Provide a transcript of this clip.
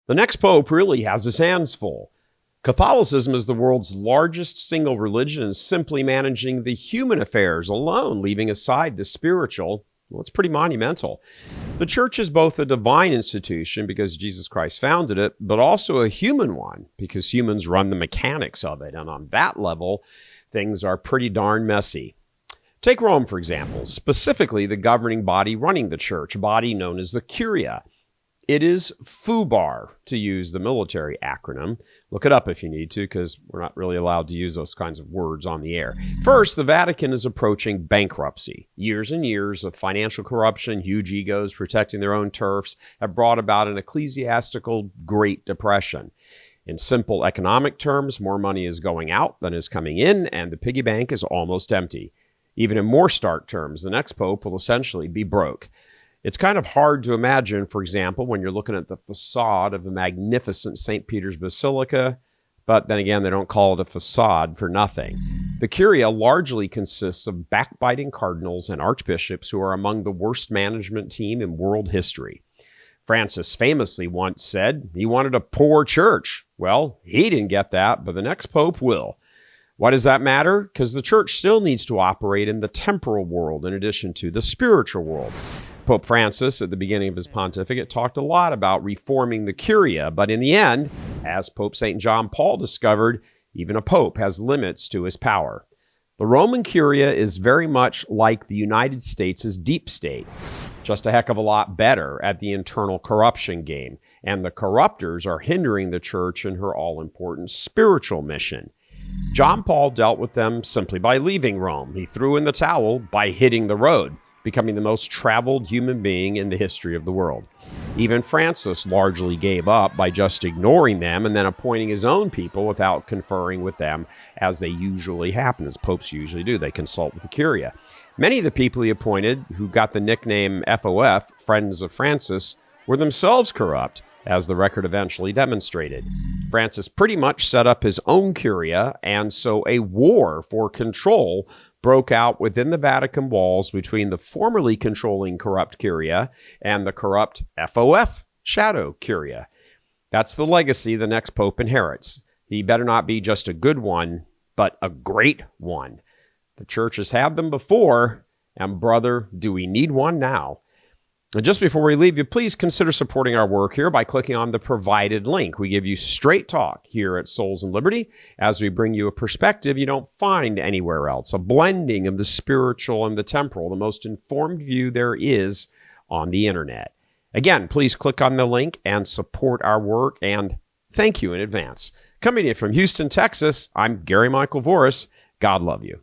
The next pope really has his hands full. Catholicism is the world's largest single religion and simply managing the human affairs alone, leaving aside the spiritual. Well, it's pretty monumental. The church is both a divine institution because Jesus Christ founded it, but also a human one because humans run the mechanics of it. And on that level, things are pretty darn messy. Take Rome, for example, specifically the governing body running the church, a body known as the curia. It is FUBAR, to use the military acronym. Look it up if you need to, because we're not really allowed to use those kinds of words on the air. First, the Vatican is approaching bankruptcy. Years and years of financial corruption, huge egos protecting their own turfs have brought about an ecclesiastical Great Depression. In simple economic terms, more money is going out than is coming in, and the piggy bank is almost empty. Even in more stark terms, the next pope will essentially be broke. It's kind of hard to imagine, for example, when you're looking at the facade of the magnificent St. Peter's Basilica, but then again, they don't call it a facade for nothing. The curia largely consists of backbiting cardinals and archbishops who are among the worst management team in world history. Francis famously once said he wanted a poor church. Well, he didn't get that, but the next pope will. Why does that matter? Because the church still needs to operate in the temporal world in addition to the spiritual world. Pope Francis, at the beginning of his pontificate, talked a lot about reforming the curia, but in the end, as Pope St. John Paul discovered, even a pope has limits to his power. The Roman curia is very much like the United States' deep state, just a heck of a lot better at the internal corruption game, and the corruptors are hindering the church in her all-important spiritual mission. John Paul dealt with them simply by leaving Rome. He threw in the towel by hitting the road, becoming the most traveled human being in the history of the world. Even Francis largely gave up by just ignoring them and then appointing his own people without conferring with them, as they usually happen, as popes usually do. They consult with the curia. Many of the people he appointed, who got the nickname FOF, Friends of Francis, were themselves corrupt, as the record eventually demonstrated. Francis pretty much set up his own curia, and so a war for control broke out within the Vatican walls between the formerly controlling corrupt curia and the corrupt FOF shadow curia. That's the legacy the next pope inherits. He better not be just a good one, but a great one. The church has had them before, and brother, do we need one now? And just before we leave you, please consider supporting our work here by clicking on the provided link. We give you straight talk here at Souls and Liberty as we bring you a perspective you don't find anywhere else, a blending of the spiritual and the temporal, the most informed view there is on the internet. Again, please click on the link and support our work, and thank you in advance. Coming in from Houston, Texas, I'm Gary Michael Voris. God love you.